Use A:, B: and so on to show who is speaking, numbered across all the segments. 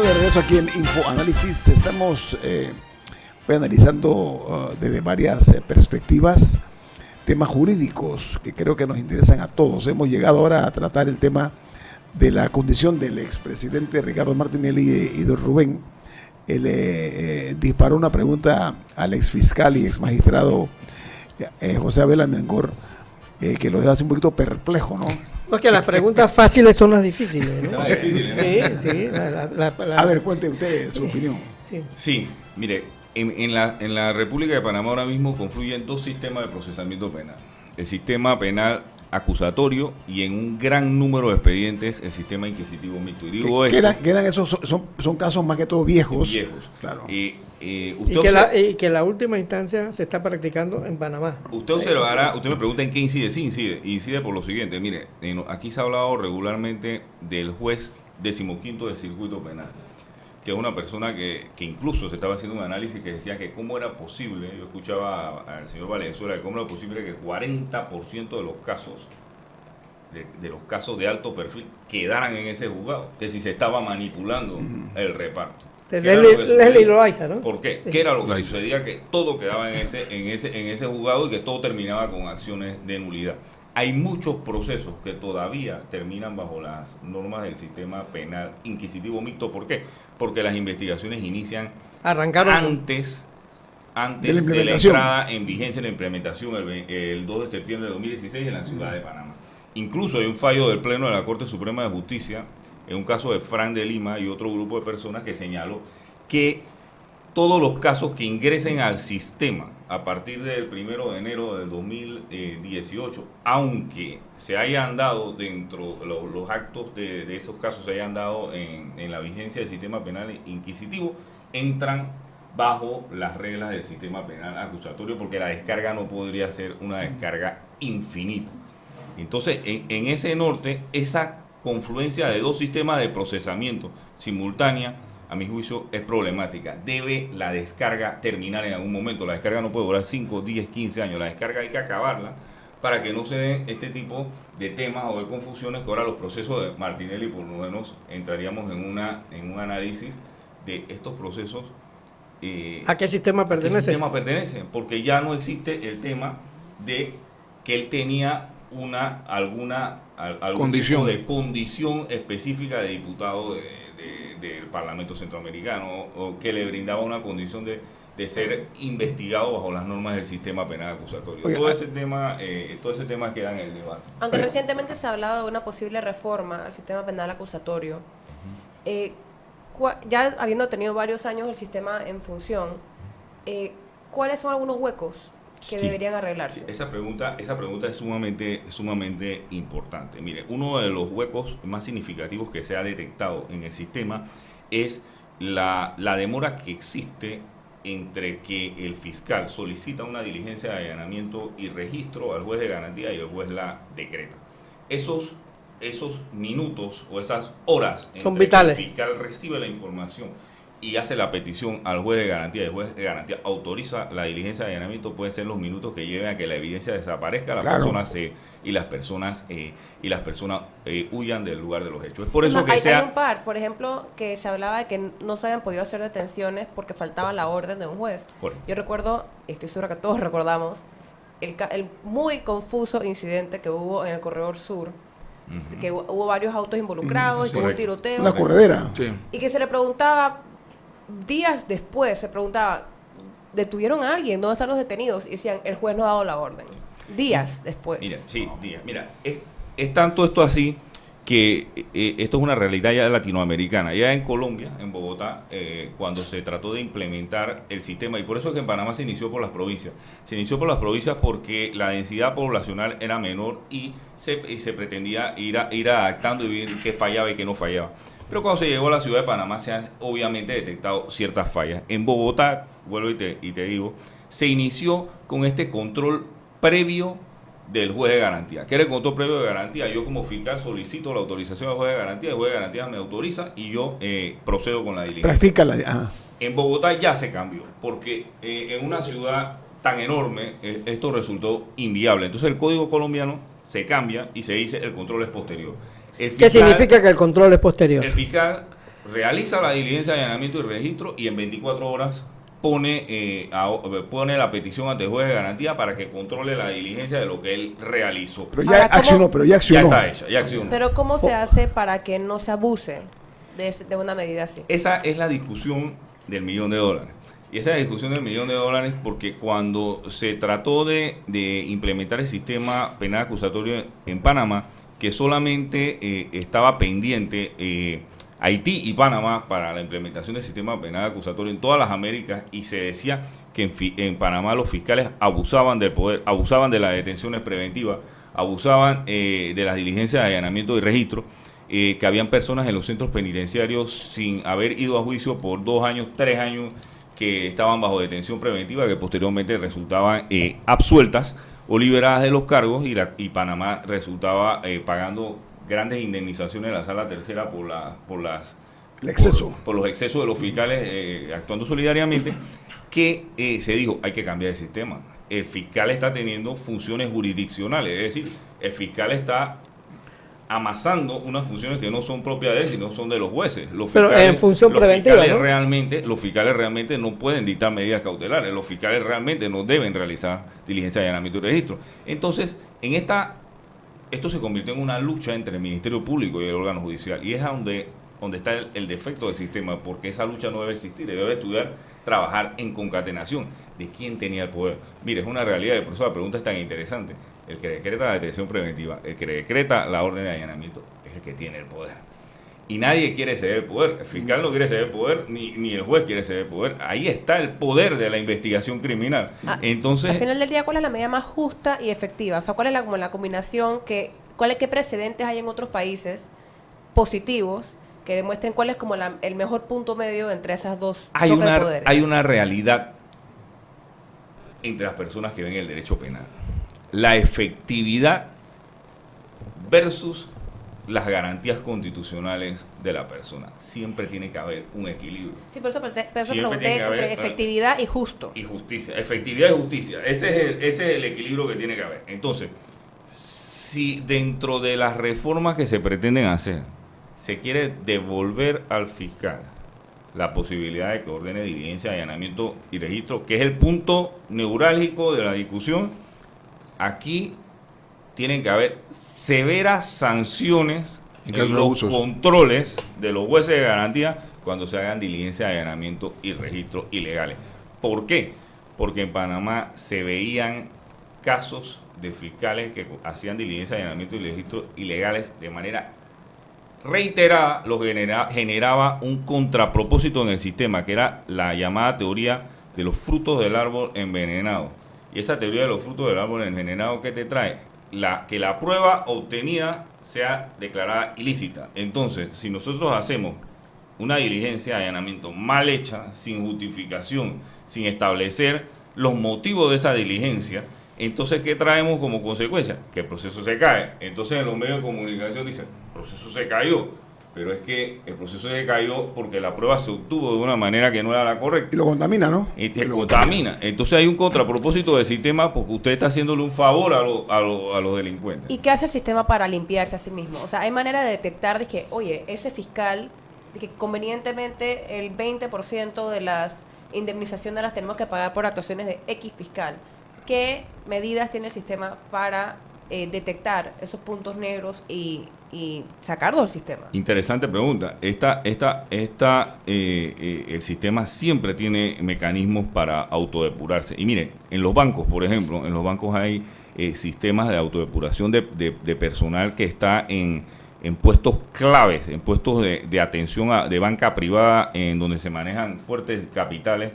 A: Estamos de regreso aquí en InfoAnálisis. Estamos analizando desde varias perspectivas temas jurídicos que creo que nos interesan a todos. Hemos llegado ahora a tratar el tema de la condición del expresidente Ricardo Martinelli y don Rubén. Él disparó una pregunta al exfiscal y exmagistrado José Abel Anengor, que lo deja así un poquito perplejo, ¿no?
B: No, es que las preguntas fáciles son las difíciles, ¿no?
C: Difíciles, ¿no?
B: Sí.
A: A ver, cuente usted su opinión.
C: Sí, mire, en la República de Panamá ahora mismo confluyen dos sistemas de procesamiento penal. El sistema penal acusatorio y en un gran número de expedientes el sistema inquisitivo mixto. Y digo
A: quedan esos son casos más que todo viejos.
C: Claro.
B: Y que la última instancia se está practicando en Panamá.
C: Usted observará, usted me pregunta en qué incide. Sí, incide por lo siguiente. Mire, aquí se ha hablado regularmente del juez 15º del circuito penal, que es una persona que incluso se estaba haciendo un análisis que decía que cómo era posible, yo escuchaba al señor Valenzuela, que cómo era posible que 40% de los casos, de los casos de alto perfil, quedaran en ese juzgado, que si se estaba manipulando el reparto.
B: Leslie Loaiza, ¿no?
C: ¿Por qué?
B: Sí.
C: ¿Qué era lo que sucedía? Que todo quedaba en ese juzgado y que todo terminaba con acciones de nulidad. Hay muchos procesos que todavía terminan bajo las normas del sistema penal inquisitivo mixto. ¿Por qué? Porque las investigaciones inician antes de la entrada en vigencia de la implementación el 2 de septiembre de 2016 en la ciudad de Panamá. Incluso hay un fallo del Pleno de la Corte Suprema de Justicia en un caso de Fran de Lima y otro grupo de personas que señaló que todos los casos que ingresen al sistema a partir del 1 de enero del 2018, aunque se hayan dado dentro, los actos de esos casos se hayan dado en la vigencia del sistema penal inquisitivo, entran bajo las reglas del sistema penal acusatorio, porque la descarga no podría ser una descarga infinita. Entonces, en ese norte, esa confluencia de dos sistemas de procesamiento simultánea, a mi juicio, es problemática. Debe la descarga terminar en algún momento. La descarga no puede durar 5, 10, 15 años. La descarga hay que acabarla para que no se den este tipo de temas o de confusiones que ahora los procesos de Martinelli, por lo menos, entraríamos en un análisis de estos procesos.
B: ¿A qué sistema pertenece?
C: ¿A qué sistema pertenece? Porque ya no existe el tema de que él tenía algún tipo de condición específica de diputado del Parlamento Centroamericano, o que le brindaba una condición de ser investigado bajo las normas del sistema penal acusatorio. Todo ese tema queda en el debate.
D: Aunque recientemente se ha hablado de una posible reforma al sistema penal acusatorio, ya habiendo tenido varios años el sistema en función, ¿cuáles son algunos huecos que deberían arreglarse?
C: Esa pregunta es sumamente importante. Mire, uno de los huecos más significativos que se ha detectado en el sistema es la demora que existe entre que el fiscal solicita una diligencia de allanamiento y registro al juez de garantía y el juez la decreta. Esos minutos o esas horas
B: son vitales.
C: Que el fiscal recibe la información y hace la petición al juez de garantía, y el juez de garantía autoriza la diligencia de allanamiento, pueden ser los minutos que lleven a que la evidencia desaparezca, las personas huyan del lugar de los hechos. Es por eso que
D: hay un par, por ejemplo, que se hablaba de que no se habían podido hacer detenciones porque faltaba la orden de un juez. Yo recuerdo, estoy segura que todos recordamos, el muy confuso incidente que hubo en el Corredor Sur, que hubo varios autos involucrados y con un tiroteo.
A: Una corredera. Sí.
D: Y que se le preguntaba, días después, ¿detuvieron a alguien? ¿Dónde están los detenidos? Y decían, el juez no ha dado la orden. Días después.
C: Mira, es tanto esto así que esto es una realidad ya latinoamericana. Ya en Colombia, en Bogotá, cuando se trató de implementar el sistema, y por eso es que en Panamá se inició por las provincias. Se inició por las provincias porque la densidad poblacional era menor y se pretendía ir adaptando y ver qué fallaba y qué no fallaba. Pero cuando se llegó a la ciudad de Panamá se han obviamente detectado ciertas fallas. En Bogotá, vuelvo y te digo, se inició con este control previo del juez de garantía. ¿Qué era el control previo de garantía? Yo como fiscal solicito la autorización del juez de garantía, el juez de garantía me autoriza y yo procedo con la diligencia.
A: Practícala.
C: En Bogotá ya se cambió, porque en una ciudad tan enorme esto resultó inviable. Entonces el Código colombiano se cambia y se dice el control es posterior.
B: ¿Qué significa que el control es posterior?
C: El fiscal realiza la diligencia de allanamiento y registro y en 24 horas pone la petición ante el juez de garantía para que controle la diligencia de lo que él realizó.
A: Pero ya accionó.
C: Ya está hecha, ya accionó.
D: Pero ¿cómo se hace para que no se abuse de una medida así?
C: Esa es la discusión del $1.000.000. Y esa es la discusión del $1.000.000 porque cuando se trató de implementar el sistema penal acusatorio en Panamá, que solamente estaba pendiente Haití y Panamá para la implementación del sistema penal acusatorio en todas las Américas, y se decía que en Panamá los fiscales abusaban del poder, abusaban de las detenciones preventivas, abusaban de las diligencias de allanamiento y registro, que habían personas en los centros penitenciarios sin haber ido a juicio por 2 años, 3 años, que estaban bajo detención preventiva, que posteriormente resultaban absueltas o liberadas de los cargos, y Panamá resultaba pagando grandes indemnizaciones en la sala tercera por los excesos de los fiscales actuando solidariamente, que se dijo, hay que cambiar el sistema. El fiscal está teniendo funciones jurisdiccionales, es decir, el fiscal está amasando unas funciones que no son propias de él, sino son de los jueces. Los fiscales,
B: pero en función preventiva, ¿no?
C: Los fiscales realmente no pueden dictar medidas cautelares, los fiscales realmente no deben realizar diligencia de allanamiento y registro. Entonces, esto se convirtió en una lucha entre el Ministerio Público y el órgano judicial, y es donde está el defecto del sistema, porque esa lucha no debe existir, debe estudiar, trabajar en concatenación de quién tenía el poder. Mire, es una realidad, y por eso la pregunta es tan interesante. El que decreta la detención preventiva, el que decreta la orden de allanamiento, es el que tiene el poder. Y nadie quiere ceder el poder. El fiscal no quiere ceder el poder, ni el juez quiere ceder el poder. Ahí está el poder de la investigación criminal. Entonces,
D: al final del día, ¿cuál es la medida más justa y efectiva? O sea, ¿cuál es como la combinación, qué precedentes hay en otros países positivos que demuestren cuál es como el mejor punto medio entre esas dos choques de poderes?
C: Hay una realidad entre las personas que ven el derecho penal. La efectividad versus las garantías constitucionales de la persona. Siempre tiene que haber un equilibrio.
D: Sí, por eso pregunté entre efectividad y justo.
C: Y justicia. Efectividad y justicia. Ese es el equilibrio que tiene que haber. Entonces, si dentro de las reformas que se pretenden hacer, se quiere devolver al fiscal la posibilidad de que ordene diligencia, allanamiento y registro, que es el punto neurálgico de la discusión, aquí tienen que haber severas sanciones en los controles de los jueces de garantía cuando se hagan diligencia, allanamiento y registro ilegales. ¿Por qué? Porque en Panamá se veían casos de fiscales que hacían diligencia, allanamiento y registro ilegales de manera reiterada, lo generaba un contrapropósito en el sistema, que era la llamada teoría de los frutos del árbol envenenado. Y esa teoría de los frutos del árbol envenenado, ¿qué te trae? Que la prueba obtenida sea declarada ilícita. Entonces, si nosotros hacemos una diligencia de allanamiento mal hecha, sin justificación, sin establecer los motivos de esa diligencia, entonces, ¿qué traemos como consecuencia? Que el proceso se cae. Entonces, en los medios de comunicación dicen, el proceso se cayó. Pero es que el proceso se cayó porque la prueba se obtuvo de una manera que no era la correcta.
A: Y lo contamina, ¿no?
C: Y te contamina. Entonces hay un contrapropósito del sistema porque usted está haciéndole un favor a los delincuentes.
D: ¿Y qué hace el sistema para limpiarse a sí mismo? O sea, hay manera de detectar de que, oye, ese fiscal, de que convenientemente el 20% de las indemnizaciones las tenemos que pagar por actuaciones de X fiscal. ¿Qué medidas tiene el sistema para detectar esos puntos negros y sacarlos del sistema?
C: Interesante pregunta. El sistema siempre tiene mecanismos para autodepurarse. Y miren, en los bancos, por ejemplo, en los bancos hay sistemas de autodepuración de personal que está en puestos claves, en puestos de atención de banca privada, en donde se manejan fuertes capitales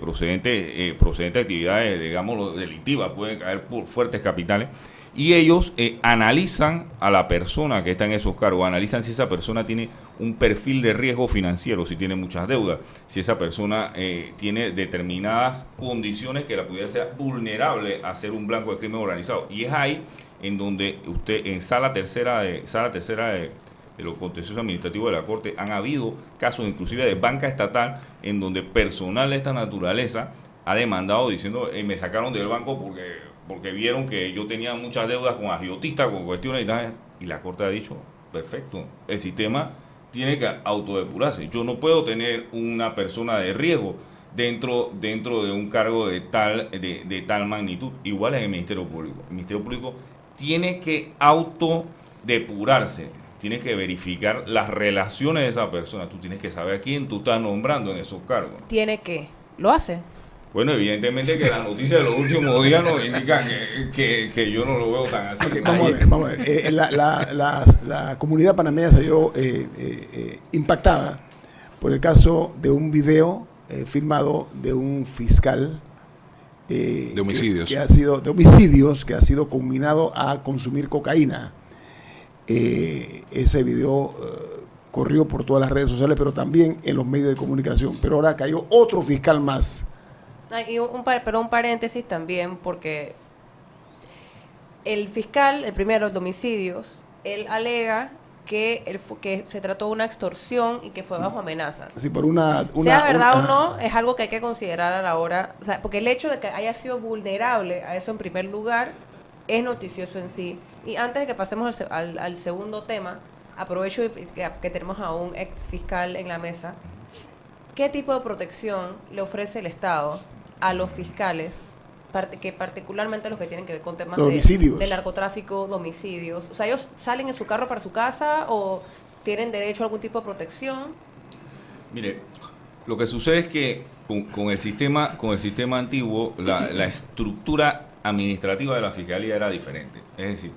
C: procedentes de actividades, digamos, delictivas, pueden caer por fuertes capitales. Y ellos analizan a la persona que está en esos cargos, analizan si esa persona tiene un perfil de riesgo financiero, si tiene muchas deudas, si esa persona tiene determinadas condiciones que la pudiera ser vulnerable a ser un blanco de crimen organizado. Y es ahí en donde usted, en sala tercera de los contenciosos administrativos de la Corte, han habido casos inclusive de banca estatal en donde personal de esta naturaleza ha demandado diciendo, me sacaron del banco porque vieron que yo tenía muchas deudas con agiotistas, con cuestiones y tal, y la Corte ha dicho, perfecto, el sistema tiene que autodepurarse. Yo no puedo tener una persona de riesgo dentro de un cargo de tal magnitud. Igual en el Ministerio Público. El Ministerio Público tiene que autodepurarse, tiene que verificar las relaciones de esa persona. Tú tienes que saber a quién tú estás nombrando en esos cargos.
D: ¿Tiene que? ¿Lo hace?
C: Bueno, evidentemente que las noticias de los últimos días nos indican que yo no lo veo tan así.
A: Okay, vamos a ver. La comunidad panameña se vio impactada por el caso de un video filmado de un fiscal
E: de homicidios
A: que ha sido conminado a consumir cocaína. Ese video corrió por todas las redes sociales, pero también en los medios de comunicación. Pero ahora cayó otro fiscal más.
D: Y un paréntesis también, porque el fiscal, el primero, de homicidios, él alega que se trató de una extorsión y que fue bajo amenazas.
A: Sí, por
D: sea verdad o no, es algo que hay que considerar a la hora, o sea, porque el hecho de que haya sido vulnerable a eso en primer lugar es noticioso en sí. Y antes de que pasemos al segundo tema, aprovecho que tenemos a un ex fiscal en la mesa. ¿Qué tipo de protección le ofrece el Estado a los fiscales, que particularmente los que tienen que ver con temas de narcotráfico, de homicidios? O sea, ¿ellos salen en su carro para su casa o tienen derecho a algún tipo de protección?
C: Mire, lo que sucede es que con el sistema antiguo, la estructura administrativa de la fiscalía era diferente. Es decir,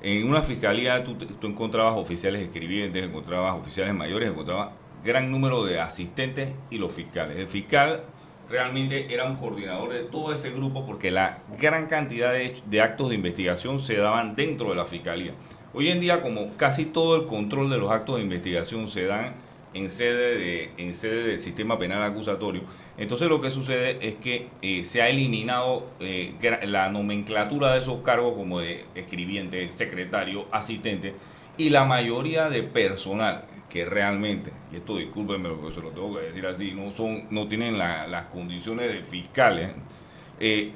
C: en una fiscalía tú encontrabas oficiales escribientes, encontrabas oficiales mayores, encontrabas gran número de asistentes y los fiscales. El fiscal realmente era un coordinador de todo ese grupo porque la gran cantidad de actos de investigación se daban dentro de la fiscalía. Hoy en día, como casi todo el control de los actos de investigación se dan en sede del sistema penal acusatorio, entonces lo que sucede es que se ha eliminado la nomenclatura de esos cargos como de escribiente, secretario, asistente, y la mayoría de personal que realmente, y esto discúlpenme lo que se lo tengo que decir así, no tienen las condiciones de fiscales,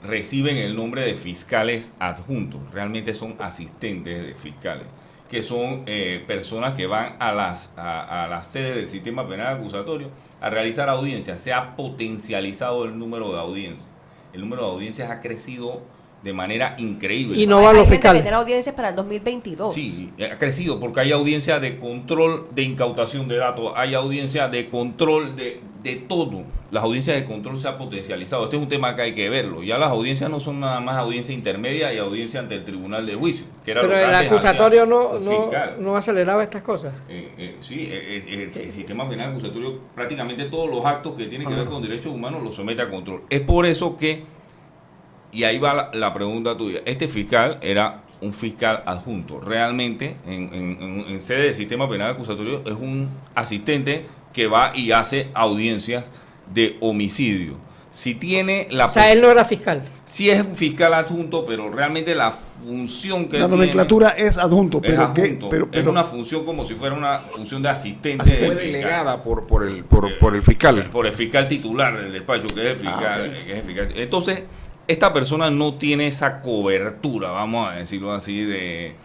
C: reciben el nombre de fiscales adjuntos, realmente son asistentes de fiscales, que son personas que van a las sedes del sistema penal acusatorio a realizar audiencias. Se ha potencializado el número de audiencias. El número de audiencias ha crecido de manera increíble.
B: Y no van los fiscales.
D: Hay gente que audiencias para el 2022.
C: Sí, ha crecido porque hay audiencia de control de incautación de datos, hay audiencia de control de todo. Las audiencias de control se han potencializado. Este es un tema que hay que verlo. Ya las audiencias no son nada más audiencia intermedia y audiencia ante el tribunal de juicio. Que era
B: pero
C: lo que
B: el acusatorio no aceleraba estas cosas.
C: Sí, el sistema penal acusatorio, prácticamente todos los actos que tienen que ver con derechos humanos los somete a control. Es por eso que, y ahí va la pregunta tuya, este fiscal era un fiscal adjunto. Realmente, en sede del sistema penal acusatorio, es un asistente que va y hace audiencias de homicidio. Si tiene
B: o sea, él no era fiscal.
C: Sí es un fiscal adjunto, pero realmente la función que
A: la nomenclatura es adjunto, pero
C: es una función como si fuera una función de asistente.
E: Fue delegada por el fiscal.
C: Por el fiscal titular del despacho, que es el fiscal.
A: Okay.
C: Que es el fiscal. Entonces, esta persona no tiene esa cobertura, vamos a decirlo así, de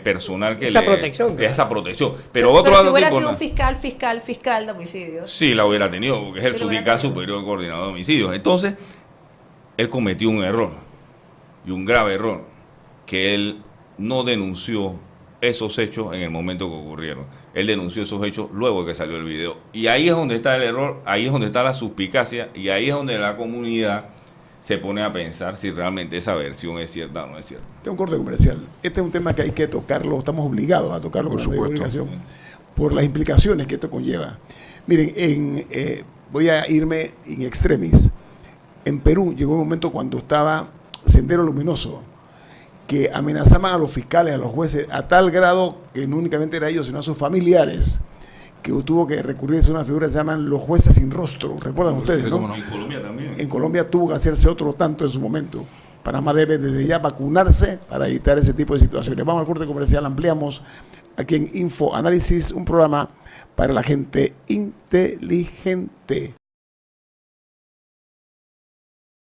C: personal que
B: esa protección.
C: Esa protección.
D: Pero si hubiera sido un fiscal de homicidios.
C: Sí, la hubiera tenido, porque es el subfiscal superior coordinador de homicidios. Entonces, él cometió un error, y un grave error, que él no denunció esos hechos en el momento que ocurrieron. Él denunció esos hechos luego de que salió el video. Y ahí es donde está el error, ahí es donde está la suspicacia, y ahí es donde la comunidad se pone a pensar si realmente esa versión es cierta o no es cierta.
A: Tengo un corte comercial. Este es un tema que hay que tocarlo, estamos obligados a tocarlo con la comunicación, por las implicaciones que esto conlleva. Miren, voy a irme in extremis. En Perú llegó un momento cuando estaba Sendero Luminoso, que amenazaban a los fiscales, a los jueces, a tal grado que no únicamente era ellos, sino a sus familiares, que tuvo que recurrirse a una figura que se llaman los jueces sin rostro. ¿Recuerdan ustedes, no?
C: En Colombia también.
A: En Colombia tuvo que hacerse otro tanto en su momento. Panamá debe desde ya vacunarse para evitar ese tipo de situaciones. Vamos al corte comercial, ampliamos aquí en Info Análisis, un programa para la gente inteligente.